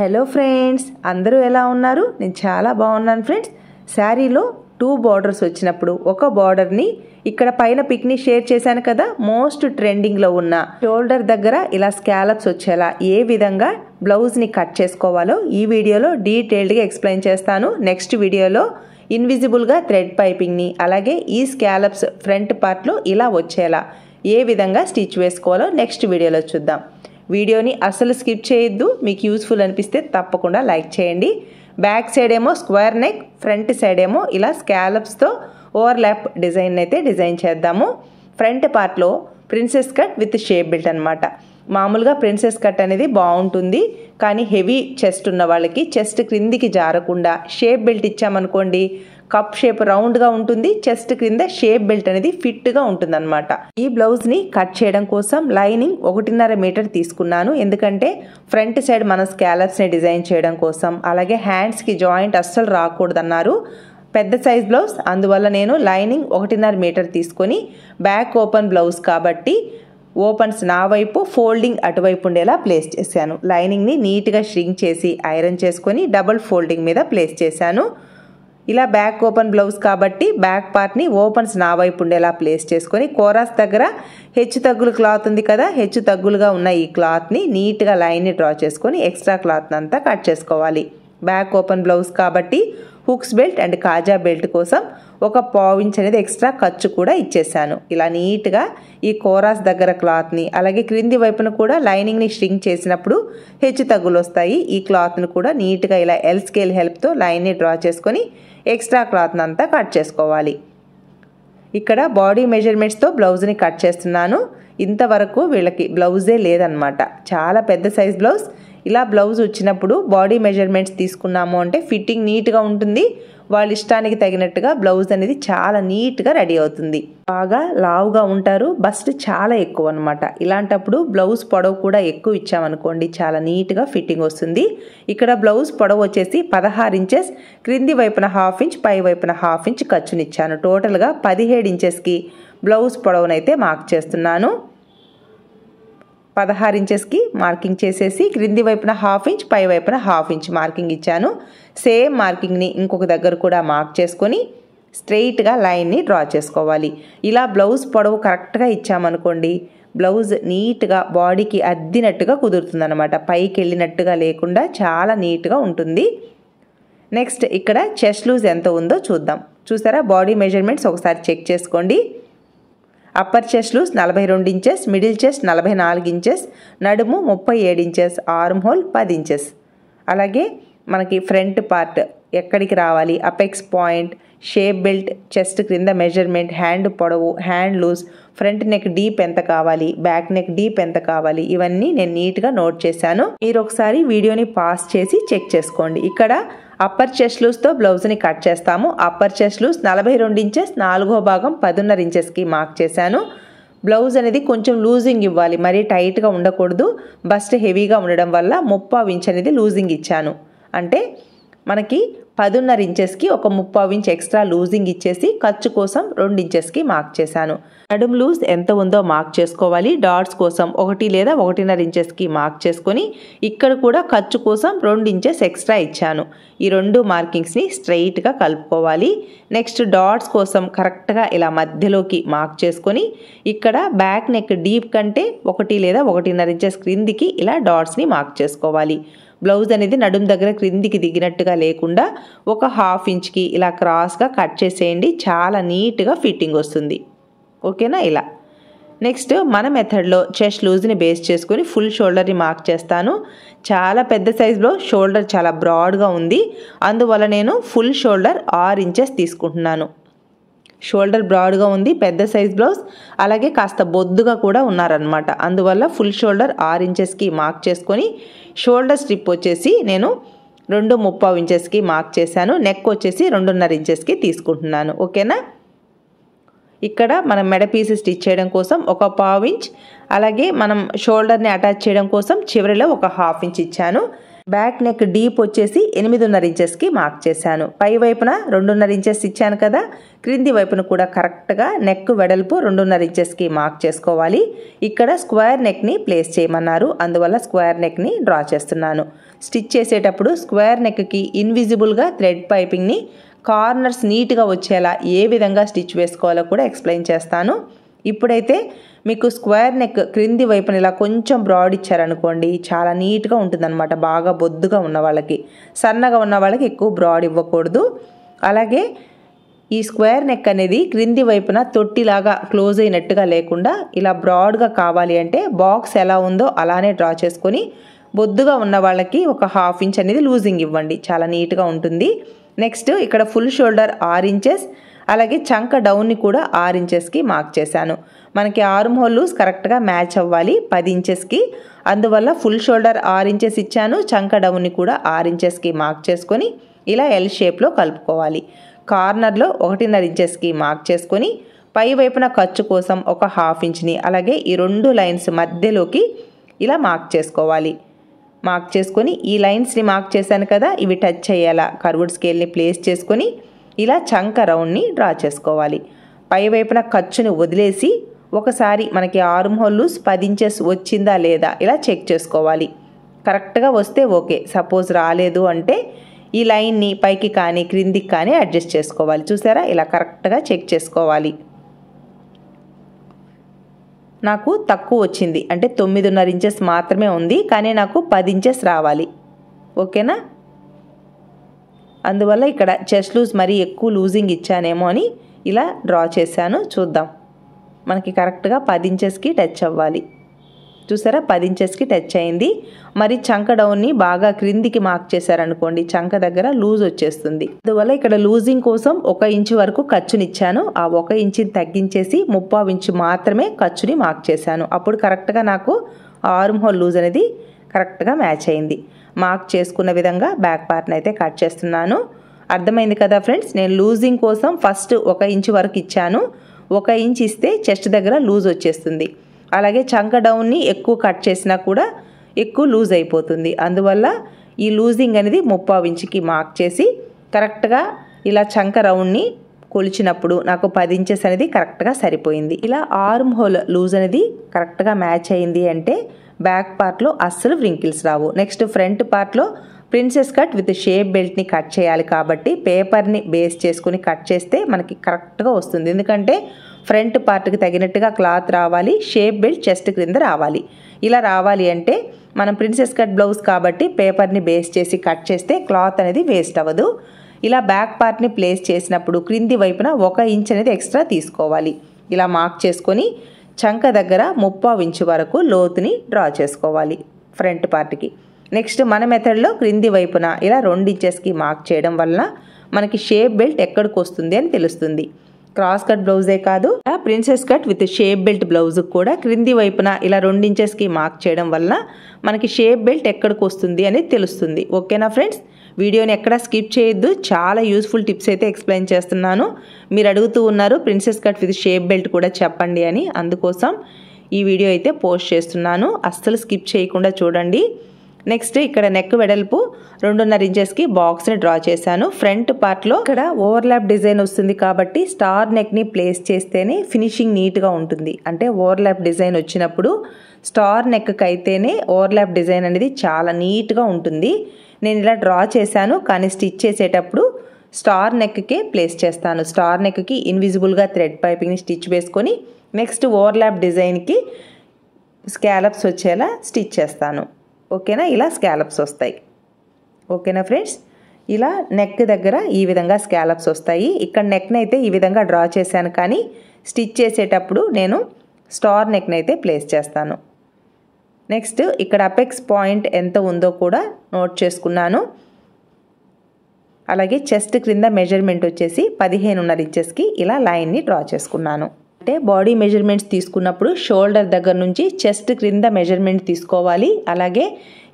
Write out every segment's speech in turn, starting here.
Hello friends, అందరూ ఎలా ఉన్నారు? నేను చాలా బాగున్నాను ఫ్రెండ్స్. శారీలో 2 బార్డర్స్ వచ్చినప్పుడు ఒక బార్డర్ని ఇక్కడ పైన పిక్ని షేర్ చేశాను కదా, మోస్ట్ ట్రెండింగ్లో ఉన్న షోల్డర్ దగ్గర ఇలా స్కాలప్స్ వచ్చేలా ఏ విధంగా బ్లౌజ్ని కట్ చేసుకోవాలో ఈ వీడియోలో డీటెయిల్డ్గా ఎక్స్ప్లెయిన్ చేస్తాను. నెక్స్ట్ వీడియోలో ఇన్విజిబుల్గా థ్రెడ్ పైపింగ్ని అలాగే ఈ స్కాలప్స్ ఫ్రంట్ పార్ట్లో ఇలా వచ్చేలా ఏ విధంగా స్టిచ్ వేసుకోవాలో నెక్స్ట్ వీడియోలో చూద్దాం. వీడియోని అసలు స్కిప్ చేయొద్దు. మీకు యూస్ఫుల్ అనిపిస్తే తప్పకుండా లైక్ చేయండి. బ్యాక్ సైడ్ ఏమో స్క్వేర్ నెక్, ఫ్రంట్ సైడ్ ఏమో ఇలా స్కాలప్స్తో ఓవర్లాప్ డిజైన్ అయితే డిజైన్ చేద్దాము. ఫ్రంట్ పార్ట్లో princess cut with shape belt అనమాట. మామూలుగా ప్రిన్సెస్ కట్ అనేది బాగుంటుంది, కానీ హెవీ చెస్ట్ ఉన్న వాళ్ళకి చెస్ట్ క్రిందికి జారకుండా షేప్ బెల్ట్ ఇచ్చామనుకోండి, కప్ షేప్ రౌండ్గా ఉంటుంది, చెస్ట్ క్రింద షేప్ బెల్ట్ అనేది ఫిట్గా ఉంటుంది అనమాట. ఈ బ్లౌజ్ని కట్ చేయడం కోసం లైనింగ్ 1.5 మీటర్ తీసుకున్నాను. ఎందుకంటే ఫ్రంట్ సైడ్ మన స్కాలప్స్ని డిజైన్ చేయడం కోసం, అలాగే హ్యాండ్స్కి జాయింట్ అస్సలు రాకూడదన్నారు. పెద్ద సైజ్ బ్లౌజ్, అందువల్ల నేను లైనింగ్ 1.5 మీటర్ తీసుకొని బ్యాక్ ఓపెన్ బ్లౌజ్ కాబట్టి ఓపెన్స్ నా వైపు, ఫోల్డింగ్ అటువైపు ఉండేలా ప్లేస్ చేశాను. లైనింగ్ని నీట్గా ష్రింక్ చేసి ఐరన్ చేసుకొని డబుల్ ఫోల్డింగ్ మీద ప్లేస్ చేశాను. ఇలా బ్యాక్ ఓపెన్ బ్లౌజ్ కాబట్టి బ్యాక్ పార్ట్ని ఓపెన్స్ నా వైపు ఉండేలా ప్లేస్ చేసుకొని కోరాస్ దగ్గర హెచ్చు తగ్గులు క్లాత్ ఉంది కదా, హెచ్చు తగ్గులుగా ఉన్న ఈ క్లాత్ని నీట్గా లైన్ని డ్రా చేసుకొని ఎక్స్ట్రా క్లాత్ని అంతా కట్ చేసుకోవాలి. బ్యాక్ ఓపెన్ బ్లౌజ్ కాబట్టి హుక్స్ బెల్ట్ అండ్ కాజా బెల్ట్ కోసం ఒక 1/4 ఇంచ్ అనేది ఎక్స్ట్రా ఖర్చు కూడా ఇచ్చేసాను. ఇలా నీట్గా ఈ కోరాస్ దగ్గర క్లాత్ని అలాగే క్రింది వైపున కూడా లైనింగ్ని ష్రింక్ చేసినప్పుడు హెచ్చు తగ్గులు వస్తాయి. ఈ క్లాత్ని కూడా నీట్గా ఇలా ఎల్ స్కేల్ హెల్ప్తో లైన్ని డ్రా చేసుకొని ఎక్స్ట్రా క్లాత్ని అంతా కట్ చేసుకోవాలి. ఇక్కడ బాడీ మెజర్మెంట్స్తో బ్లౌజ్ని కట్ చేస్తున్నాను. ఇంతవరకు వీళ్ళకి బ్లౌజే లేదనమాట, చాలా పెద్ద సైజ్ బ్లౌజ్. ఇలా బ్లౌజ్ వచ్చినప్పుడు బాడీ మెజర్మెంట్స్ తీసుకున్నాము అంటే ఫిట్టింగ్ నీట్గా ఉంటుంది. వాళ్ళ ఇష్టానికి తగినట్టుగా బ్లౌజ్ అనేది చాలా నీట్గా రెడీ అవుతుంది. బాగా లావుగా ఉంటారు, బస్ట్ చాలా ఎక్కువ అనమాట. ఇలాంటప్పుడు బ్లౌజ్ పొడవు కూడా ఎక్కువ ఇచ్చామనుకోండి, చాలా నీట్గా ఫిట్టింగ్ వస్తుంది. ఇక్కడ బ్లౌజ్ పొడవు వచ్చేసి 16 ఇంచెస్, క్రింది వైపున 1/2 ఇంచ్, పై వైపున 1/2 ఇంచ్ ఖర్చునిచ్చాను. టోటల్గా 17 ఇంచెస్కి బ్లౌజ్ పొడవునైతే మార్క్ చేస్తున్నాను. 16 ఇంచెస్కి మార్కింగ్ చేసేసి క్రింది వైపున 1/2 ఇంచ్, పై వైపున 1/2 ఇంచ్ మార్కింగ్ ఇచ్చాను. సేమ్ మార్కింగ్ని ఇంకొక దగ్గర కూడా మార్క్ చేసుకొని స్ట్రెయిట్గా లైన్ని డ్రా చేసుకోవాలి. ఇలా బ్లౌజ్ పొడవు కరెక్ట్గా ఇచ్చామనుకోండి, బ్లౌజ్ నీట్గా బాడీకి అద్దినట్టుగా కుదురుతుందన్నమాట. పైకి వెళ్ళినట్టుగా లేకుండా చాలా నీట్గా ఉంటుంది. నెక్స్ట్ ఇక్కడ చెస్ట్ లూజ్ ఎంత ఉందో చూద్దాం. చూసారా, బాడీ మెజర్మెంట్స్ ఒకసారి చెక్ చేసుకోండి. Upper chest loose 42 inches, middle chest 44 inches, నడుము 37 ఇంచెస్, ఆర్మ్ హోల్ 10 ఇంచెస్. అలాగే మనకి ఫ్రంట్ పార్ట్ ఎక్కడికి రావాలి, apex point, shape belt, chest క్రింద మెజర్మెంట్, హ్యాండ్ పొడవు, hand loose, front neck deep ఎంత కావాలి, బ్యాక్ నెక్ డీప్ ఎంత కావాలి, ఇవన్నీ నేను నీట్గా నోట్ చేశాను. మీరు ఒకసారి వీడియోని పాస్ చేసి చెక్ చేసుకోండి. ఇక్కడ అప్పర్ చెస్ట్ లూజ్తో బ్లౌజ్ని కట్ చేస్తాము. అప్పర్ చెస్ట్ లూజ్ 42 ఇంచెస్, 4వ భాగం 10.5 ఇంచెస్కి మార్క్ చేశాను. బ్లౌజ్ అనేది కొంచెం లూజింగ్ ఇవ్వాలి, మరీ టైట్గా ఉండకూడదు. బస్ట్ హెవీగా ఉండడం వల్ల 3/4 ఇంచ్ అనేది లూజింగ్ ఇచ్చాను. అంటే మనకి 10.5 ఇంచెస్కి ఒక 3/4 ఇంచ్ ఎక్స్ట్రా లూజింగ్ ఇచ్చేసి ఖర్చు కోసం 2 ఇంచెస్కి మార్క్ చేశాను. నడుం లూజ్ ఎంత ఉందో మార్క్ చేసుకోవాలి. డాట్స్ కోసం 1 లేదా 1.5 ఇంచెస్కి మార్క్ చేసుకొని ఇక్కడ కూడా ఖర్చు కోసం 2 ఇంచెస్ ఎక్స్ట్రా ఇచ్చాను. ఈ 2 మార్కింగ్స్ని స్ట్రైట్గా కలుపుకోవాలి. నెక్స్ట్ డాట్స్ కోసం కరెక్ట్గా ఇలా మధ్యలోకి మార్క్ చేసుకొని ఇక్కడ బ్యాక్ నెక్ డీప్ కంటే 1 లేదా 1.5 ఇంచెస్ క్రిందికి ఇలా డాట్స్ని మార్క్ చేసుకోవాలి. బ్లౌజ్ అనేది నడుం దగ్గర క్రిందికి దిగినట్టుగా లేకుండా ఒక 1/2 ఇంచ్కి ఇలా క్రాస్గా కట్ చేసేయండి, చాలా నీట్గా ఫిట్టింగ్ వస్తుంది. ఓకేనా? ఇలా నెక్స్ట్ మన మెథడ్లో చెస్ట్ లూజ్ని బేస్ చేసుకొని ఫుల్ షోల్డర్ని మార్క్ చేస్తాను. చాలా పెద్ద సైజులో షోల్డర్ చాలా బ్రాడ్గా ఉంది, అందువల్ల నేను ఫుల్ షోల్డర్ 6 ఇంచెస్ తీసుకుంటున్నాను. షోల్డర్ బ్రాడ్గా ఉంది, పెద్ద సైజ్ బ్లౌజ్, అలాగే కాస్త బొద్దుగా కూడా ఉన్నారనమాట. అందువల్ల ఫుల్ షోల్డర్ 6 ఇంచెస్కి మార్క్ చేసుకొని షోల్డర్ స్ట్రిప్ వచ్చేసి నేను 2/3 ఇంచెస్కి మార్క్ చేశాను. నెక్ వచ్చేసి 2.5 ఇంచెస్కి తీసుకుంటున్నాను. ఓకేనా? ఇక్కడ మనం మెడ పీస్ స్టిచ్ చేయడం కోసం ఒక 1/4 ఇంచ్, అలాగే మనం షోల్డర్ని అటాచ్ చేయడం కోసం చివరిలో ఒక 1/2 ఇంచ్ ఇచ్చాను. బ్యాక్ నెక్ డీప్ వచ్చేసి 8.5 ఇంచెస్కి మార్క్ చేశాను. పై వైపున 2.5 ఇంచెస్ ఇచ్చాను కదా, క్రింది వైపున కూడా కరెక్ట్గా నెక్ వెడల్పు 2.5 ఇంచెస్కి మార్క్ చేసుకోవాలి. ఇక్కడ స్క్వేర్ నెక్ని ప్లేస్ చేయమన్నారు, అందువల్ల స్క్వేర్ నెక్ని డ్రా చేస్తున్నాను. స్టిచ్ చేసేటప్పుడు స్క్వేర్ నెక్కి ఇన్విజిబుల్గా థ్రెడ్ పైపింగ్ని కార్నర్స్ నీట్గా వచ్చేలా ఏ విధంగా స్టిచ్ వేసుకోవాలో కూడా ఎక్స్ప్లెయిన్ చేస్తాను. ఇప్పుడైతే మీకు స్క్వేర్ నెక్ క్రింది వైపున ఇలా కొంచెం బ్రాడ్ ఇచ్చారనుకోండి, చాలా నీట్గా ఉంటుందన్నమాట. బాగా బొద్దుగా ఉన్న వాళ్ళకి, సన్నగా ఉన్న వాళ్ళకి ఎక్కువ బ్రాడ్ ఇవ్వకూడదు. అలాగే ఈ స్క్వేర్ నెక్ అనేది క్రింది వైపున తొట్టిలాగా క్లోజ్ అయినట్టుగా లేకుండా ఇలా బ్రాడ్గా కావాలి అంటే బాక్స్ ఎలా ఉందో అలానే డ్రా చేసుకొని బొద్దుగా ఉన్న వాళ్ళకి ఒక 1/2 ఇంచ్ అనేది లూజింగ్ ఇవ్వండి, చాలా నీట్గా ఉంటుంది. నెక్స్ట్ ఇక్కడ ఫుల్ షోల్డర్ 6 ఇంచెస్, అలాగే చంక డౌన్ని కూడా 6 ఇంచెస్కి మార్క్ చేశాను. మనకి ఆర్మ్ హోల్ లూజ్ కరెక్ట్గా మ్యాచ్ అవ్వాలి 10 ఇంచెస్కి, అందువల్ల ఫుల్ షోల్డర్ 6 ఇంచెస్ ఇచ్చాను. చంక డౌన్ని కూడా 6 ఇంచెస్కి మార్క్ చేసుకొని ఇలా ఎల్ షేప్లో కలుపుకోవాలి. కార్నర్లో 1.5 ఇంచెస్కి మార్క్ చేసుకొని పై వైపున ఖర్చు కోసం ఒక 1/2 ఇంచ్ని అలాగే ఈ 2 లైన్స్ మధ్యలోకి ఇలా మార్క్ చేసుకోవాలి. మార్క్ చేసుకొని ఈ లైన్స్ని మార్క్ చేశాను కదా, ఇవి టచ్ అయ్యేలా కర్వ్డ్ స్కేల్ని ప్లేస్ చేసుకొని ఇలా చంక రౌండ్ని డ్రా చేసుకోవాలి. పై వైపున ఖర్చుని వదిలేసి ఒకసారి మనకి ఆర్మ్ హోల్ లూజ్ 10 ఇంచెస్ వచ్చిందా లేదా ఇలా చెక్ చేసుకోవాలి. కరెక్ట్గా వస్తే ఓకే, సపోజ్ రాలేదు అంటే ఈ లైన్ని పైకి కానీ క్రిందికి కానీ అడ్జస్ట్ చేసుకోవాలి. చూసారా, ఇలా కరెక్ట్గా చెక్ చేసుకోవాలి. నాకు తక్కువ వచ్చింది అంటే 9.5 ఇంచెస్ మాత్రమే ఉంది, కానీ నాకు 10 ఇంచెస్ రావాలి. ఓకేనా, అందువల్ల ఇక్కడ చెస్ట్ లూజ్ మరీ ఎక్కువ లూజింగ్ ఇచ్చానేమో అని ఇలా డ్రా చేశాను. చూద్దాం, మనకి కరెక్ట్గా 10 ఇంచెస్కి టచ్ అవ్వాలి. చూసారా, 10 ఇంచెస్కి టచ్ అయింది. మరి చంక డౌన్ని బాగా క్రిందికి మార్క్ చేశారనుకోండి, చంక దగ్గర లూజ్ వచ్చేస్తుంది. అందువల్ల ఇక్కడ లూజింగ్ కోసం 1 ఇంచు వరకు ఖర్చునిచ్చాను. ఆ 1 ఇంచుని తగ్గించేసి 3/4 ఇంచు మాత్రమే ఖర్చుని మార్క్ చేశాను. అప్పుడు కరెక్ట్గా నాకు ఆర్మ్ హోల్ లూజ్ అనేది కరెక్ట్గా మ్యాచ్ అయింది. మార్క్ చేసుకున్న విధంగా బ్యాక్ పార్ట్ని అయితే కట్ చేస్తున్నాను. అర్థమైంది కదా ఫ్రెండ్స్, నేను లూజింగ్ కోసం ఫస్ట్ 1 ఇంచు వరకు ఇచ్చాను. 1 ఇంచ్ ఇస్తే చెస్ట్ దగ్గర లూజ్ వచ్చేస్తుంది. అలాగే చంక డౌన్ని ఎక్కువ కట్ చేసినా కూడా ఎక్కువ లూజ్ అయిపోతుంది. అందువల్ల ఈ లూజింగ్ అనేది 3/4 ఇంచుకి మార్క్ చేసి కరెక్ట్గా ఇలా చంక రౌండ్ని కొలిచినప్పుడు నాకు 10 ఇంచెస్ అనేది కరెక్ట్గా సరిపోయింది. ఇలా ఆర్మ్ హోల్ లూజ్ అనేది కరెక్ట్గా మ్యాచ్ అయింది అంటే బ్యాక్ పార్ట్లో అస్సలు వ్రింకిల్స్ రావు. నెక్స్ట్ ఫ్రంట్ పార్ట్లో ప్రిన్సెస్ కట్ విత్ షేప్ బెల్ట్ని కట్ చేయాలి కాబట్టి పేపర్ని బేస్ చేసుకుని కట్ చేస్తే మనకి కరెక్ట్గా వస్తుంది. ఎందుకంటే ఫ్రంట్ పార్ట్కి తగినట్టుగా క్లాత్ రావాలి, షేప్ బెల్ట్ చెస్ట్ క్రింద రావాలి. ఇలా రావాలి అంటే మనం ప్రిన్సెస్ కట్ బ్లౌజ్ కాబట్టి పేపర్ని బేస్ చేసి కట్ చేస్తే క్లాత్ అనేది వేస్ట్ అవ్వదు. ఇలా బ్యాక్ పార్ట్ని ప్లేస్ చేసినప్పుడు క్రింది వైపున 1 ఇంచ్ అనేది ఎక్స్ట్రా తీసుకోవాలి. ఇలా మార్క్ చేసుకొని చంక దగ్గర 3/4 ఇంచు వరకు లోతుని డ్రా చేసుకోవాలి ఫ్రంట్ పార్ట్కి. నెక్స్ట్ మన మెథడ్లో క్రింది వైపున ఇలా 2 ఇంచెస్కి మార్క్ చేయడం వలన మనకి షేప్ బెల్ట్ ఎక్కడికి వస్తుంది అని తెలుస్తుంది. క్రాస్ కట్ బ్లౌజే కాదు, princess cut with shape belt blouse కూడా క్రింది వైపున ఇలా 2 ఇంచెస్కి మార్క్ చేయడం వలన మనకి షేప్ బెల్ట్ ఎక్కడికి వస్తుంది అనేది తెలుస్తుంది. ఓకేనా ఫ్రెండ్స్, వీడియోని ఎక్కడా స్కిప్ చేయొద్దు, చాలా యూస్ఫుల్ టిప్స్ అయితే ఎక్స్ప్లెయిన్ చేస్తున్నాను. మీరు అడుగుతూ ఉన్నారు princess cut with shape belt కూడా చెప్పండి అని, అందుకోసం ఈ వీడియో అయితే పోస్ట్ చేస్తున్నాను. అస్సలు స్కిప్ చేయకుండా చూడండి. నెక్స్ట్ ఇక్కడ నెక్ వెడల్పు 2.5 ఇంచెస్కి బాక్స్ని డ్రా చేశాను. ఫ్రంట్ పార్ట్లో ఇక్కడ ఓవర్లాప్ డిజైన్ వస్తుంది కాబట్టి స్టార్ నెక్ని ప్లేస్ చేస్తేనే ఫినిషింగ్ నీట్గా ఉంటుంది. అంటే ఓవర్లాప్ డిజైన్ వచ్చినప్పుడు స్టార్ నెక్కి అయితేనే ఓవర్లాప్ డిజైన్ అనేది చాలా నీట్గా ఉంటుంది. నేను ఇలా డ్రా చేశాను, కానీ స్టిచ్ చేసేటప్పుడు స్టార్ నెక్కే ప్లేస్ చేస్తాను. స్టార్ నెక్కి ఇన్విజిబుల్గా థ్రెడ్ పైపింగ్ని స్టిచ్ వేసుకొని నెక్స్ట్ ఓవర్లాప్ డిజైన్కి స్కాలప్స్ వచ్చేలా స్టిచ్ చేస్తాను. ఓకేనా, ఇలా స్కాలప్స్ వస్తాయి. ఓకేనా ఫ్రెండ్స్, ఇలా నెక్ దగ్గర ఈ విధంగా స్కాలప్స్ వస్తాయి. ఇక్కడ నెక్ని అయితే ఈ విధంగా డ్రా చేశాను, కానీ స్టిచ్ చేసేటప్పుడు నేను స్టార్ నెక్ని అయితే ప్లేస్ చేస్తాను. నెక్స్ట్ ఇక్కడ అపెక్స్ పాయింట్ ఎంత ఉందో కూడా నోట్ చేసుకున్నాను. అలాగే చెస్ట్ క్రింద మెజర్మెంట్ వచ్చేసి 15.5 ఇంచెస్కి ఇలా లైన్ని డ్రా చేసుకున్నాను. అంటే బాడీ మెజర్మెంట్స్ తీసుకున్నప్పుడు షోల్డర్ దగ్గర నుంచి చెస్ట్ క్రింద మెజర్మెంట్ తీసుకోవాలి. అలాగే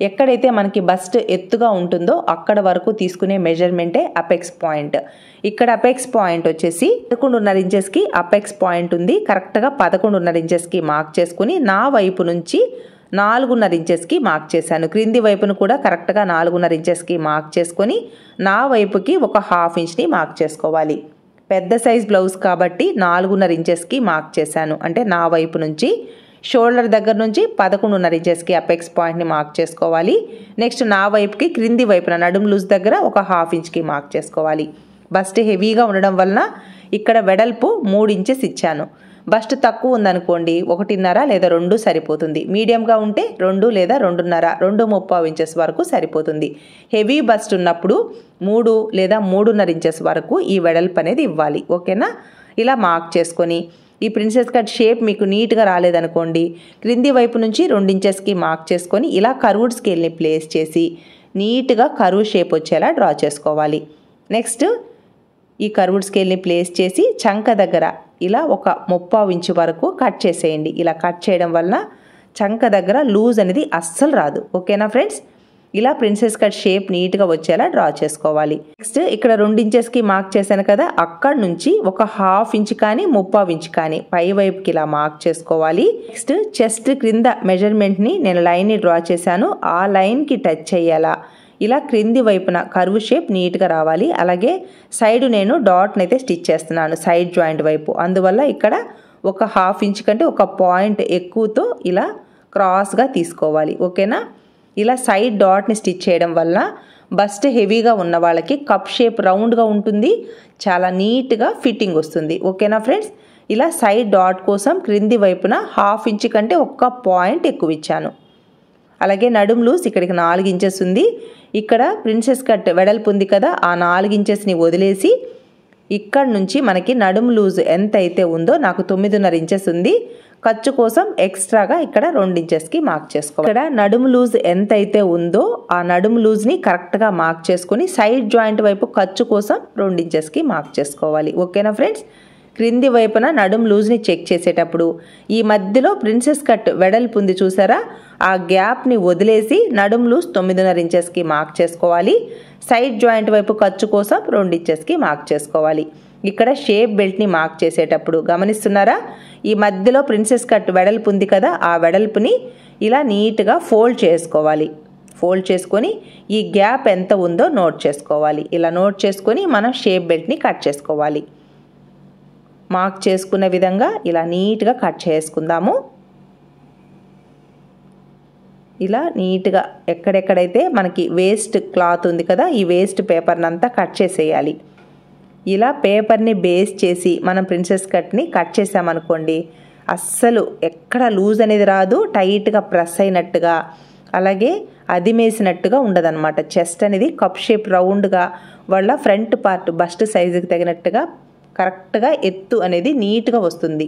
ఎక్కడైతే మనకి బస్ట్ ఎత్తుగా ఉంటుందో అక్కడ వరకు తీసుకునే మెజర్మెంటే అపెక్స్ పాయింట్. ఇక్కడ అపెక్స్ పాయింట్ వచ్చేసి 11.5 ఇంచెస్కి అపెక్స్ పాయింట్ ఉంది. కరెక్ట్గా 11.5 ఇంచెస్కి మార్క్ చేసుకుని నా వైపు నుంచి 4.5 ఇంచెస్కి మార్క్ చేశాను. క్రింది వైపును కూడా కరెక్ట్గా 4.5 ఇంచెస్కి మార్క్ చేసుకొని నా వైపుకి ఒక 1/2 ఇంచ్ని మార్క్ చేసుకోవాలి. పెద్ద సైజ్ బ్లౌజ్ కాబట్టి 4.5 ఇంచెస్కి మార్క్ చేశాను. అంటే నా వైపు నుంచి షోల్డర్ దగ్గర నుంచి 11.5 ఇంచెస్కి అపెక్స్ పాయింట్ని మార్క్ చేసుకోవాలి. నెక్స్ట్ నా వైపుకి క్రింది వైపున నడుము లూజ్ దగ్గర ఒక 1/2 ఇంచ్కి మార్క్ చేసుకోవాలి. బస్ట్ హెవీగా ఉండడం వలన ఇక్కడ వెడల్పు 3 ఇంచెస్ ఇచ్చాను. బస్ట్ తక్కువ ఉందనుకోండి 1.5 లేదా 2 సరిపోతుంది. మీడియంగా ఉంటే 2 లేదా 2.5, 2.3 ఇంచెస్ వరకు సరిపోతుంది. హెవీ బస్ట్ ఉన్నప్పుడు 3 లేదా 3.5 ఇంచెస్ వరకు ఈ వెడల్పు అనేది ఇవ్వాలి. ఓకేనా? ఇలా మార్క్ చేసుకొని ఈ ప్రిన్సెస్ కట్ షేప్ మీకు నీట్గా రాలేదనుకోండి క్రింది వైపు నుంచి 2 ఇంచెస్కి మార్క్ చేసుకొని ఇలా కర్వ్డ్ స్కేల్ని ప్లేస్ చేసి నీట్గా కర్వ్ షేప్ వచ్చేలా డ్రా చేసుకోవాలి. నెక్స్ట్ ఈ కర్వ్డ్ స్కేల్ని ప్లేస్ చేసి చంక దగ్గర ఇలా ఒక 3/4 ఇంచు వరకు కట్ చేసేయండి. ఇలా కట్ చేయడం వలన చంక దగ్గర లూజ్ అనేది అస్సలు రాదు. ఓకేనా ఫ్రెండ్స్? ఇలా ప్రిన్సెస్ కట్ షేప్ నీట్గా వచ్చేలా డ్రా చేసుకోవాలి. నెక్స్ట్ ఇక్కడ 2 ఇంచెస్కి మార్క్ చేశాను కదా, అక్కడ నుంచి ఒక 1/2 ఇంచ్ కానీ 3/4 ఇంచ్ కానీ పై వైపుకి ఇలా మార్క్ చేసుకోవాలి. నెక్స్ట్ చెస్ట్ క్రింద మెజర్మెంట్ని నేను లైన్ని డ్రా చేశాను. ఆ లైన్కి టచ్ అయ్యేలా ఇలా క్రింది వైపున కర్వ్ షేప్ నీట్గా రావాలి. అలాగే సైడ్ నేను డాట్ని అయితే స్టిచ్ చేస్తున్నాను సైడ్ జాయింట్ వైపు. అందువల్ల ఇక్కడ ఒక 1/2 ఇంచ్ కంటే ఒక పాయింట్ ఎక్కువతో ఇలా క్రాస్గా తీసుకోవాలి. ఓకేనా? ఇలా సైడ్ డాట్ని స్టిచ్ చేయడం వల్ల బస్ట్ హెవీగా ఉన్న వాళ్ళకి కప్ షేప్ రౌండ్గా ఉంటుంది, చాలా నీట్గా ఫిట్టింగ్ వస్తుంది. ఓకేనా ఫ్రెండ్స్? ఇలా సైడ్ డాట్ కోసం క్రింది వైపున 1/2 ఇంచ్ కంటే ఒక్క పాయింట్ ఎక్కువ ఇచ్చాను. అలాగే నడుము లూజ్ ఇక్కడికి 4 ఇంచెస్ ఉంది. ఇక్కడ ప్రిన్సెస్ కట్ వెడల్పు ఉంది కదా, ఆ 4 ఇంచెస్ని వదిలేసి ఇక్కడ నుంచి మనకి నడుము లూజ్ ఎంత అయితే ఉందో నాకు 9.5 ఇంచెస్ ఉంది. ఖర్చు కోసం ఎక్స్ట్రాగా ఇక్కడ 2 ఇంచెస్కి మార్క్ చేసుకోవాలి. ఇక్కడ నడుము లూజ్ ఎంత అయితే ఉందో ఆ నడుము లూజ్ని కరెక్ట్గా మార్క్ చేసుకుని సైడ్ జాయింట్ వైపు ఖర్చు కోసం 2 ఇంచెస్కి మార్క్ చేసుకోవాలి. ఓకేనా ఫ్రెండ్స్? క్రింది వైపున నడుము లూజ్ని చెక్ చేసేటప్పుడు ఈ మధ్యలో ప్రిన్సెస్ కట్ వెడల్పు ఉంది చూసారా, ఆ గ్యాప్ని వదిలేసి నడుము లూజ్ 9.5 ఇంచెస్కి మార్క్ చేసుకోవాలి. సైడ్ జాయింట్ వైపు ఖర్చు కోసం 2 ఇంచెస్కి మార్క్ చేసుకోవాలి. ఇక్కడ షేప్ బెల్ట్ని మార్క్ చేసేటప్పుడు గమనిస్తున్నారా, ఈ మధ్యలో ప్రిన్సెస్ కట్ వెడల్పు ఉంది కదా, ఆ వెడల్పుని ఇలా నీట్గా ఫోల్డ్ చేసుకోవాలి. ఫోల్డ్ చేసుకొని ఈ గ్యాప్ ఎంత ఉందో నోట్ చేసుకోవాలి. ఇలా నోట్ చేసుకొని మనం షేప్ బెల్ట్ని కట్ చేసుకోవాలి. మార్క్ చేసుకున్న విధంగా ఇలా నీట్గా కట్ చేసుకుందాము. ఇలా నీట్గా ఎక్కడెక్కడైతే మనకి వేస్ట్ క్లాత్ ఉంది కదా, ఈ వేస్ట్ పేపర్ని అంతా కట్ చేసేయాలి. ఇలా పేపర్ని బేస్ చేసి మనం ప్రిన్సెస్ కట్ని కట్ చేసామనుకోండి అస్సలు ఎక్కడ లూజ్ అనేది రాదు, టైట్గా ప్రెస్ అయినట్టుగా అలాగే అదిమేసినట్టుగా ఉండదన్నమాట. చెస్ట్ అనేది కప్ షేప్ రౌండ్గా వాళ్ళ ఫ్రంట్ పార్ట్ బస్ట్ సైజుకి తగినట్టుగా కరెక్ట్గా ఎత్తు అనేది నీట్గా వస్తుంది.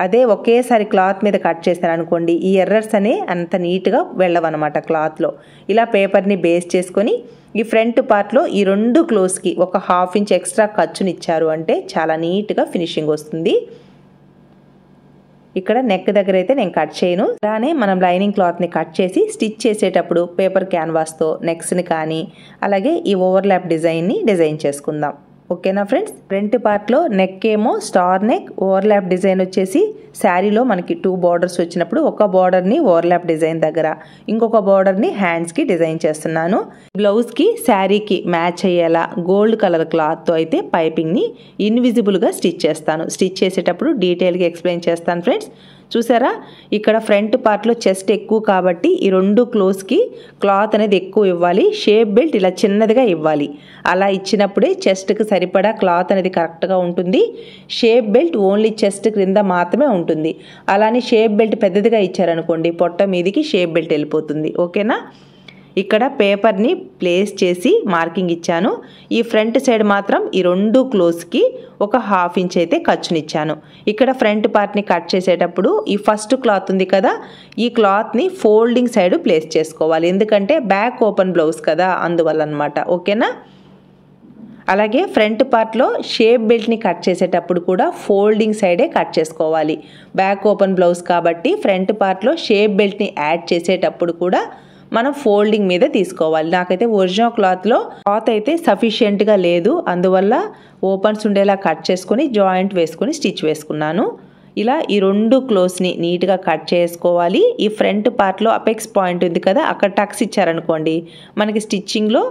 అదే ఒకేసారి క్లాత్ మీద కట్ చేశాను అనుకోండి ఈ ఎర్రర్స్ అనే అంత నీట్గా వెళ్ళవన్నమాట క్లాత్లో. ఇలా పేపర్ని బేస్ చేసుకొని ఈ ఫ్రంట్ పార్ట్లో ఈ 2 క్లోజ్కి ఒక 1/2 ఇంచ్ ఎక్స్ట్రా ఖర్చుని ఇచ్చారు అంటే చాలా నీట్గా ఫినిషింగ్ వస్తుంది. ఇక్కడ నెక్ దగ్గర అయితే నేను కట్ చేయను. అలానే మనం లైనింగ్ క్లాత్ని కట్ చేసి స్టిచ్ చేసేటప్పుడు పేపర్ క్యాన్వాస్తో నెక్స్ని కానీ అలాగే ఈ ఓవర్లాప్ డిజైన్ని డిజైన్ చేసుకుందాం. ఓకేనా ఫ్రెండ్స్? ఫ్రంట్ పార్ట్లో నెక్ ఏమో స్టార్ నెక్, ఓవర్లాప్ డిజైన్ వచ్చేసి శారీలో మనకి 2 బార్డర్స్ వచ్చినప్పుడు ఒక బార్డర్ని ఓవర్లాప్ డిజైన్ దగ్గర ఇంకొక బార్డర్ని హ్యాండ్స్కి డిజైన్ చేస్తున్నాను. బ్లౌజ్కి శారీకి మ్యాచ్ అయ్యేలా గోల్డ్ కలర్ క్లాత్తో అయితే పైపింగ్ని ఇన్విజిబుల్గా స్టిచ్ చేస్తాను. స్టిచ్ చేసేటప్పుడు డీటెయిల్గా ఎక్స్ప్లెయిన్ చేస్తాను ఫ్రెండ్స్. చూసారా, ఇక్కడ ఫ్రంట్ పార్ట్లో చెస్ట్ ఎక్కువ కాబట్టి ఈ 2 క్లోజ్కి క్లాత్ అనేది ఎక్కువ ఇవ్వాలి. షేప్ బెల్ట్ ఇలా చిన్నదిగా ఇవ్వాలి. అలా ఇచ్చినప్పుడే చెస్ట్కి సరిపడా క్లాత్ అనేది కరెక్ట్గా ఉంటుంది. షేప్ బెల్ట్ ఓన్లీ చెస్ట్ క్రింద మాత్రమే ఉంటుంది. అలానే షేప్ బెల్ట్ పెద్దదిగా ఇచ్చారనుకోండి పొట్ట మీదికి షేప్ బెల్ట్ వెళ్ళిపోతుంది. ఓకేనా? ఇక్కడ పేపర్ని ప్లేస్ చేసి మార్కింగ్ ఇచ్చాను. ఈ ఫ్రంట్ సైడ్ మాత్రం ఈ 2 క్లోజ్కి ఒక 1/2 ఇంచ్ అయితే ఖర్చునిచ్చాను. ఇక్కడ ఫ్రంట్ పార్ట్ని కట్ చేసేటప్పుడు ఈ ఫస్ట్ క్లాత్ ఉంది కదా, ఈ క్లాత్ని ఫోల్డింగ్ సైడ్ ప్లేస్ చేసుకోవాలి. ఎందుకంటే బ్యాక్ ఓపెన్ బ్లౌజ్ కదా, అందువల్ల అనమాట. ఓకేనా? అలాగే ఫ్రంట్ పార్ట్లో షేప్ బెల్ట్ని కట్ చేసేటప్పుడు కూడా ఫోల్డింగ్ సైడే కట్ చేసుకోవాలి. బ్యాక్ ఓపెన్ బ్లౌజ్ కాబట్టి ఫ్రంట్ పార్ట్లో షేప్ బెల్ట్ని యాడ్ చేసేటప్పుడు కూడా మనం ఫోల్డింగ్ మీద తీసుకోవాలి. నాకైతే ఒరిజినల్ క్లాత్లో క్లాత్ అయితే సఫిషియెంట్గా లేదు, అందువల్ల ఓపెన్స్ ఉండేలా కట్ చేసుకొని జాయింట్ వేసుకొని స్టిచ్ వేసుకున్నాను. ఇలా ఈ రెండు క్లోత్స్ని నీట్గా కట్ చేసుకోవాలి. ఈ ఫ్రంట్ పార్ట్లో అపెక్స్ పాయింట్ ఉంది కదా, అక్కడ టక్స్ ఇచ్చారనుకోండి, మనకి స్టిచ్చింగ్లో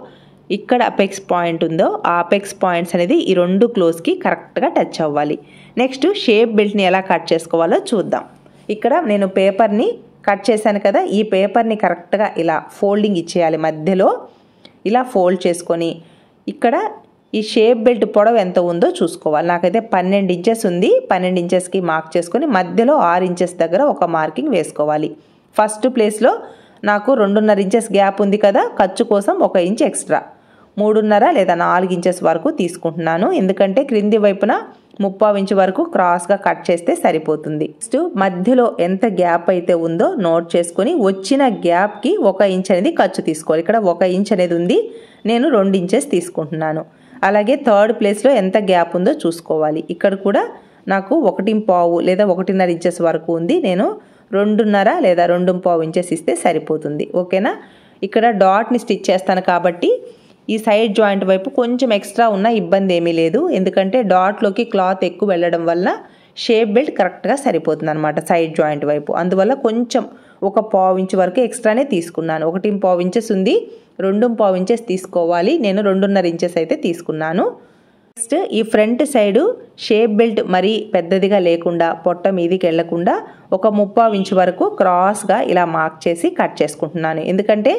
ఇక్కడ అపెక్స్ పాయింట్ ఉందో ఆ అపెక్స్ పాయింట్స్ అనేది ఈ రెండు క్లోత్స్కి కరెక్ట్గా టచ్ అవ్వాలి. నెక్స్ట్ షేప్ బెల్ట్ని ఎలా కట్ చేసుకోవాలో చూద్దాం. ఇక్కడ నేను పేపర్ని కట్ చేశాను కదా, ఈ పేపర్ని కరెక్ట్గా ఇలా ఫోల్డింగ్ ఇచ్చేయాలి. మధ్యలో ఇలా ఫోల్డ్ చేసుకొని ఇక్కడ ఈ షేప్ బెల్ట్ పొడవు ఎంత ఉందో చూసుకోవాలి. నాకైతే 12 ఇంచెస్ ఉంది. 12 ఇంచెస్కి మార్క్ చేసుకొని మధ్యలో 6 ఇంచెస్ దగ్గర ఒక మార్కింగ్ వేసుకోవాలి. ఫస్ట్ ప్లేస్లో నాకు 2.5 ఇంచెస్ గ్యాప్ ఉంది కదా, ఖర్చు కోసం 1 ఇంచ్ ఎక్స్ట్రా 3.5 లేదా 4 ఇంచెస్ వరకు తీసుకుంటున్నాను. ఎందుకంటే క్రింది వైపున 3/4 ఇంచ్ వరకు క్రాస్గా కట్ చేస్తే సరిపోతుంది. నెక్స్ట్ మధ్యలో ఎంత గ్యాప్ అయితే ఉందో నోట్ చేసుకొని వచ్చిన గ్యాప్కి 1 ఇంచ్ అనేది ఖర్చు తీసుకోవాలి. ఇక్కడ 1 ఇంచ్ అనేది ఉంది, నేను 2 ఇంచెస్ తీసుకుంటున్నాను. అలాగే థర్డ్ ప్లేస్లో ఎంత గ్యాప్ ఉందో చూసుకోవాలి. ఇక్కడ కూడా నాకు 1.5 లేదా 1.5 ఇంచెస్ వరకు ఉంది, నేను 2.5 లేదా 2.5 ఇంచెస్ ఇస్తే సరిపోతుంది. ఓకేనా. ఇక్కడ డాట్ని స్టిచ్ చేస్తాను కాబట్టి ఈ సైడ్ జాయింట్ వైపు కొంచెం ఎక్స్ట్రా ఉన్నా ఇబ్బంది ఏమీ లేదు. ఎందుకంటే డాట్లోకి క్లాత్ ఎక్కువ వెళ్ళడం వల్ల షేప్ బెల్ట్ కరెక్ట్గా సరిపోతుంది అనమాట సైడ్ జాయింట్ వైపు. అందువల్ల కొంచెం 1/4 ఇంచ్ వరకు ఎక్స్ట్రానే తీసుకున్నాను. 1.5 ఇంచెస్ ఉంది, 2.5 ఇంచెస్ తీసుకోవాలి. నేను 2.5 ఇంచెస్ అయితే తీసుకున్నాను. నెక్స్ట్ ఈ ఫ్రంట్ సైడు షేప్ బెల్ట్ మరీ పెద్దదిగా లేకుండా పొట్ట మీదికి వెళ్లకుండా 1/3 ఇంచ్ వరకు క్రాస్గా ఇలా మార్క్ చేసి కట్ చేసుకుంటున్నాను. ఎందుకంటే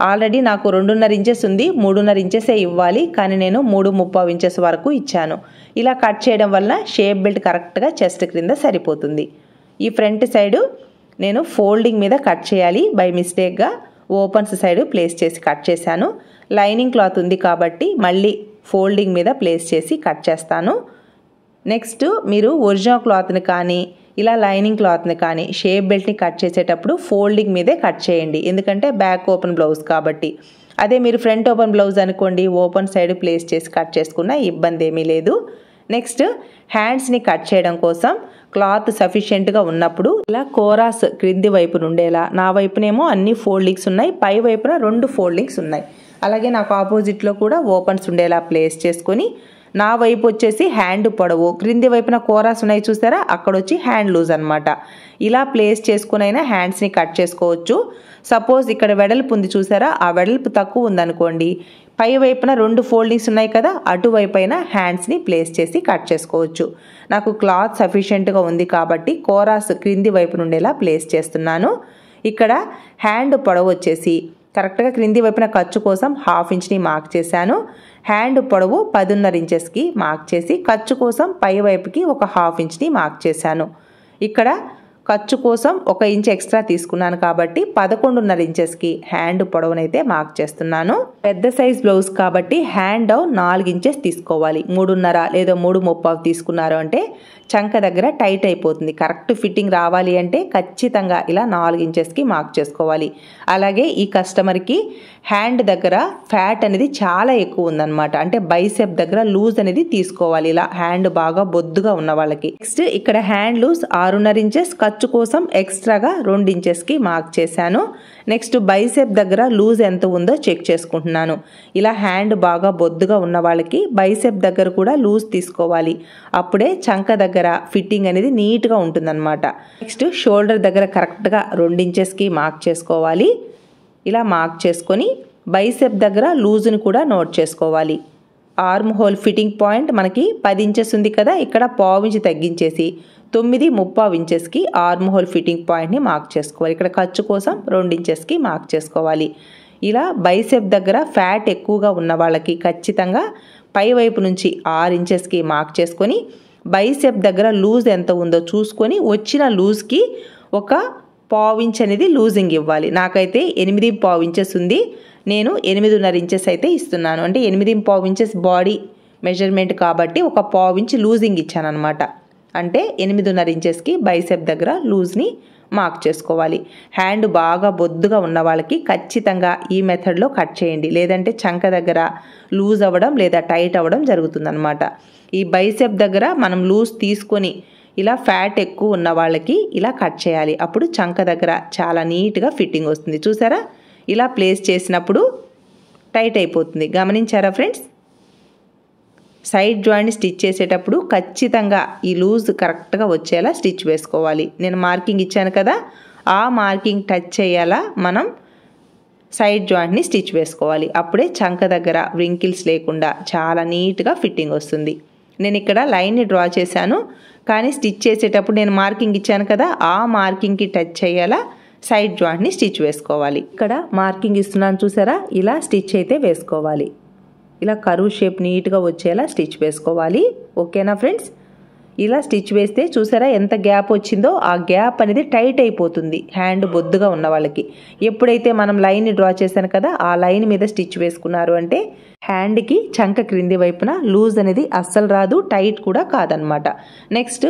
ఆల్రెడీ నాకు 2.5 ఇంచెస్ ఉంది, 3.5 ఇంచెసే ఇవ్వాలి, కానీ నేను 3/3 ఇంచెస్ వరకు ఇచ్చాను. ఇలా కట్ చేయడం వల్ల షేప్ బెల్ట్ కరెక్ట్గా చెస్ట్ క్రింద సరిపోతుంది. ఈ ఫ్రంట్ సైడు నేను ఫోల్డింగ్ మీద కట్ చేయాలి. బై మిస్టేక్గా ఓపెన్స్ సైడ్ ప్లేస్ చేసి కట్ చేశాను. లైనింగ్ క్లాత్ ఉంది కాబట్టి మళ్ళీ ఫోల్డింగ్ మీద ప్లేస్ చేసి కట్ చేస్తాను. నెక్స్ట్ మీరు ఒరిజినల్ క్లాత్ని కానీ ఇలా లైనింగ్ క్లాత్ని కానీ షేప్ బెల్ట్ని కట్ చేసేటప్పుడు ఫోల్డింగ్ మీదే కట్ చేయండి. ఎందుకంటే బ్యాక్ ఓపెన్ బ్లౌజ్ కాబట్టి. అదే మీరు ఫ్రంట్ ఓపెన్ బ్లౌజ్ అనుకోండి, ఓపెన్ సైడ్ ప్లేస్ చేసి కట్ చేసుకున్న ఇబ్బంది ఏమీ లేదు. నెక్స్ట్ హ్యాండ్స్ని కట్ చేయడం కోసం క్లాత్ సఫిషియెంట్గా ఉన్నప్పుడు ఇలా కోరాస్ క్రింది వైపు నుండేలా, నా వైపునేమో అన్ని ఫోల్డింగ్స్ ఉన్నాయి, పై వైపున 2 ఫోల్డింగ్స్ ఉన్నాయి. అలాగే నాకు ఆపోజిట్లో కూడా ఓపెన్స్ ఉండేలా ప్లేస్ చేసుకొని నా వైపు వచ్చేసి హ్యాండ్ పొడవు, క్రింది వైపున కోరాస్ ఉన్నాయి చూసారా, అక్కడ వచ్చి హ్యాండ్ లూజ్ అనమాట. ఇలా ప్లేస్ చేసుకునైనా హ్యాండ్స్ని కట్ చేసుకోవచ్చు. సపోజ్ ఇక్కడ వెడల్పు ఉంది చూసారా, ఆ వెడల్పు తక్కువ ఉందనుకోండి, పై వైపున 2 ఫోల్డింగ్స్ ఉన్నాయి కదా, అటువైపైన హ్యాండ్స్ని ప్లేస్ చేసి కట్ చేసుకోవచ్చు. నాకు క్లాత్ సఫిషియెంట్గా ఉంది కాబట్టి కోరాస్ క్రింది వైపు నుండేలా ప్లేస్ చేస్తున్నాను. ఇక్కడ హ్యాండ్ పొడవు వచ్చేసి కరెక్ట్గా క్రింది వైపున ఖర్చు కోసం 1/2 ఇంచ్ని మార్క్ చేశాను. హ్యాండ్ పొడవు 10.5 ఇంచెస్కి మార్క్ చేసి ఖర్చు కోసం పై వైపుకి 1/2 ఇంచ్ని మార్క్ చేశాను. ఇక్కడ ఖర్చు కోసం 1 ఇంచ్ ఎక్స్ట్రా తీసుకున్నాను కాబట్టి 11.5 ఇంచెస్కి హ్యాండ్ పొడవునైతే మార్క్ చేస్తున్నాను. పెద్ద సైజ్ బ్లౌజ్ కాబట్టి హ్యాండ్ డౌన్ 4 ఇంచెస్ తీసుకోవాలి. 3.5 లేదా 3/3 తీసుకున్నారు అంటే చంక దగ్గర టైట్ అయిపోతుంది. కరెక్ట్ ఫిట్టింగ్ రావాలి అంటే ఖచ్చితంగా ఇలా 4 ఇంచెస్కి మార్క్ చేసుకోవాలి. అలాగే ఈ కస్టమర్కి హ్యాండ్ దగ్గర ఫ్యాట్ అనేది చాలా ఎక్కువ ఉందన్నమాట. అంటే బైసెప్ దగ్గర లూజ్ అనేది తీసుకోవాలి, ఇలా హ్యాండ్ బాగా బొద్దుగా ఉన్న వాళ్ళకి. నెక్స్ట్ ఇక్కడ హ్యాండ్ లూజ్ 6.5 ఇంచెస్, ఖర్చు కోసం ఎక్స్ట్రాగా 2 ఇంచెస్కి మార్క్ చేశాను. నెక్స్ట్ బైసెప్ దగ్గర లూజ్ ఎంత ఉందో చెక్ చేసుకుంటున్నాను. ఇలా హ్యాండ్ బాగా బొద్దుగా ఉన్న వాళ్ళకి బైసెప్ దగ్గర కూడా లూజ్ తీసుకోవాలి. అప్పుడే చంక దగ్గర ఫిట్టింగ్ అనేది నీట్గా ఉంటుందన్నమాట. నెక్స్ట్ షోల్డర్ దగ్గర కరెక్ట్గా 2 ఇంచెస్కి మార్క్ చేసుకోవాలి. ఇలా మార్క్ చేసుకొని బైసెప్ దగ్గర లూజ్ని కూడా నోట్ చేసుకోవాలి. ఆర్మ్ హోల్ ఫిట్టింగ్ పాయింట్ మనకి 10 ఇంచెస్ ఉంది కదా, ఇక్కడ 1/4 ఇంచ్ తగ్గించేసి 9/3 ఇంచెస్కి ఆర్మ్ హోల్ ఫిట్టింగ్ పాయింట్ని మార్క్ చేసుకోవాలి. ఇక్కడ ఖర్చు కోసం 2 ఇంచెస్కి మార్క్ చేసుకోవాలి. ఇలా బైసెప్ దగ్గర ఫ్యాట్ ఎక్కువగా ఉన్న వాళ్ళకి ఖచ్చితంగా పై వైపు నుంచి 6 ఇంచెస్కి మార్క్ చేసుకొని బైసెప్ దగ్గర లూజ్ ఎంత ఉందో చూసుకొని వచ్చిన లూజ్కి 1/4 ఇంచ్ అనేది లూజింగ్ ఇవ్వాలి. నాకైతే 8/4 ఇంచెస్ ఉంది, నేను 8.5 ఇంచెస్ అయితే ఇస్తున్నాను. అంటే 8/4 ఇంచెస్ బాడీ మెజర్మెంట్ కాబట్టి 1/4 ఇంచ్ లూజింగ్ ఇచ్చాను అనమాట. అంటే 8.5 ఇంచెస్కి బైసెప్ దగ్గర లూజ్ని మార్క్ చేసుకోవాలి. హ్యాండ్ బాగా బొద్దుగా ఉన్న వాళ్ళకి ఖచ్చితంగా ఈ మెథడ్లో కట్ చేయండి, లేదంటే చంక దగ్గర లూజ్ అవ్వడం లేదా టైట్ అవ్వడం జరుగుతుందన్నమాట. ఈ బైసెప్ దగ్గర మనం లూజ్ తీసుకొని ఇలా ఫ్యాట్ ఎక్కువ ఉన్న వాళ్ళకి ఇలా కట్ చేయాలి. అప్పుడు చంక దగ్గర చాలా నీట్గా ఫిట్టింగ్ వస్తుంది. చూసారా, ఇలా ప్లేస్ చేసినప్పుడు టైట్ అయిపోతుంది. గమనించారా ఫ్రెండ్స్? సైడ్ జాయింట్ని స్టిచ్ చేసేటప్పుడు ఖచ్చితంగా ఈ లూజ్ కరెక్ట్గా వచ్చేలా స్టిచ్ వేసుకోవాలి. నేను మార్కింగ్ ఇచ్చాను కదా, ఆ మార్కింగ్ టచ్ చేయాలా మనం సైడ్ జాయింట్ని స్టిచ్ వేసుకోవాలి. అప్పుడే చంక దగ్గర వ్రింకిల్స్ లేకుండా చాలా నీట్గా ఫిట్టింగ్ వస్తుంది. నేను ఇక్కడ లైన్ని డ్రా చేశాను, కానీ స్టిచ్ చేసేటప్పుడు నేను మార్కింగ్ ఇచ్చాను కదా, ఆ మార్కింగ్కి టచ్ చేయాలా సైడ్ జాయింట్ని స్టిచ్ వేసుకోవాలి. ఇక్కడ మార్కింగ్ ఇస్తున్నాను చూసారా, ఇలా స్టిచ్ అయితే వేసుకోవాలి. ఇలా కరువు షేప్ నీట్గా వచ్చేలా స్టిచ్ వేసుకోవాలి. ఓకేనా ఫ్రెండ్స్? ఇలా స్టిచ్ వేస్తే చూసారా ఎంత గ్యాప్ వచ్చిందో, ఆ గ్యాప్ అనేది టైట్ అయిపోతుంది హ్యాండ్ బొద్దుగా ఉన్న వాళ్ళకి. ఎప్పుడైతే మనం లైన్ని డ్రా చేశాను కదా, ఆ లైన్ మీద స్టిచ్ వేసుకున్నారు అంటే హ్యాండ్కి చంక క్రింది వైపున లూజ్ అనేది అస్సలు రాదు, టైట్ కూడా కాదనమాట. నెక్స్ట్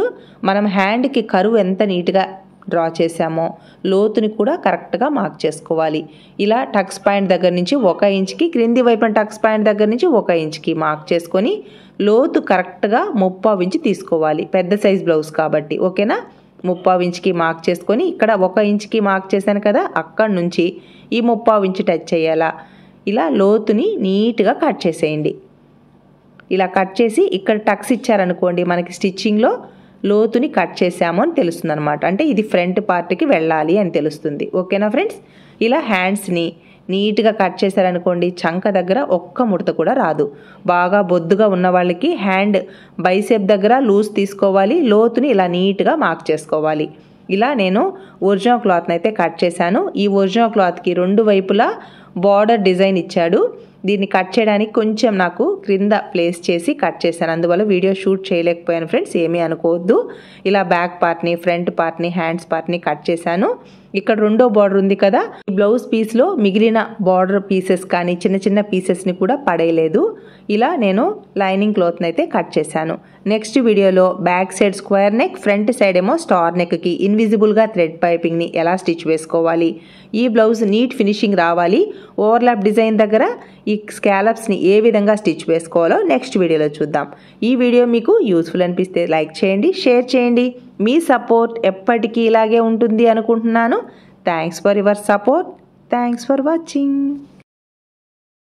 మనం హ్యాండ్కి కరువు ఎంత నీట్గా డ్రా చేసామో లోతుని కూడా కరెక్ట్గా మార్క్ చేసుకోవాలి. ఇలా టక్స్ పాయింట్ దగ్గర నుంచి 1 ఇంచ్కి, క్రింది వైపున టక్స్ పాయింట్ దగ్గర నుంచి 1 ఇంచ్కి మార్క్ చేసుకొని లోతు కరెక్ట్గా 3/4 ఇంచ్ తీసుకోవాలి. పెద్ద సైజ్ బ్లౌజ్ కాబట్టి ఓకేనా. 3/4 ఇంచ్కి మార్క్ చేసుకొని ఇక్కడ 1 ఇంచ్కి మార్క్ చేశాను కదా, అక్కడి నుంచి ఈ 3/4 ఇంచ్ టచ్ చేయాలా. ఇలా లోతుని నీట్గా కట్ చేసేయండి. ఇలా కట్ చేసి ఇక్కడ టక్స్ ఇచ్చారనుకోండి, మనకి స్టిచ్చింగ్లో లోతుని కట్ చేసాము అని తెలుస్తుంది అనమాట. అంటే ఇది ఫ్రంట్ పార్ట్కి వెళ్ళాలి అని తెలుస్తుంది. ఓకేనా ఫ్రెండ్స్? ఇలా హ్యాండ్స్ని నీట్గా కట్ చేశారనుకోండి, చంక దగ్గర ఒక్క ముడత కూడా రాదు. బాగా బొద్దుగా ఉన్న వాళ్ళకి హ్యాండ్ బైసెప్ దగ్గర లూజ్ తీసుకోవాలి, లోతుని ఇలా నీట్గా మార్క్ చేసుకోవాలి. ఇలా నేను ఒరిజినల్ క్లాత్ని అయితే కట్ చేశాను. ఈ ఒరిజినల్ క్లాత్కి 2 వైపులా బార్డర్ డిజైన్ ఇచ్చాడు. దీన్ని కట్ చేయడానికి కొంచెం నాకు క్రింద ప్లేస్ చేసి కట్ చేశాను, అందువల్ల వీడియో షూట్ చేయలేకపోయాను ఫ్రెండ్స్, ఏమీ అనుకోవద్దు. ఇలా బ్యాక్ పార్ట్ని, ఫ్రంట్ పార్ట్ని, హ్యాండ్స్ పార్ట్ని కట్ చేశాను. ఇక్కడ 2వ బార్డర్ ఉంది కదా, ఈ బ్లౌజ్ పీస్లో మిగిలిన బార్డర్ పీసెస్ కానీ చిన్న చిన్న పీసెస్ని కూడా పడేయలేదు. ఇలా నేను లైనింగ్ క్లాత్ని అయితే కట్ చేశాను. నెక్స్ట్ వీడియోలో back side square neck, front side ఏమో స్టార్ నెక్కి ఇన్విజిబుల్గా థ్రెడ్ పైపింగ్ని ఎలా స్టిచ్ వేసుకోవాలి, ఈ బ్లౌజ్ నీట్ ఫినిషింగ్ రావాలి, ఓవర్లాప్ డిజైన్ దగ్గర ఈ స్కాలప్స్ని ఏ విధంగా స్టిచ్ వేసుకోవాలో నెక్స్ట్ వీడియోలో చూద్దాం. ఈ వీడియో మీకు యూస్ఫుల్ అనిపిస్తే లైక్ చేయండి, షేర్ చేయండి. మీ సపోర్ట్ ఎప్పటికీ ఇలాగే ఉంటుంది అనుకుంటున్నాను. Thanks for your support. Thanks for watching.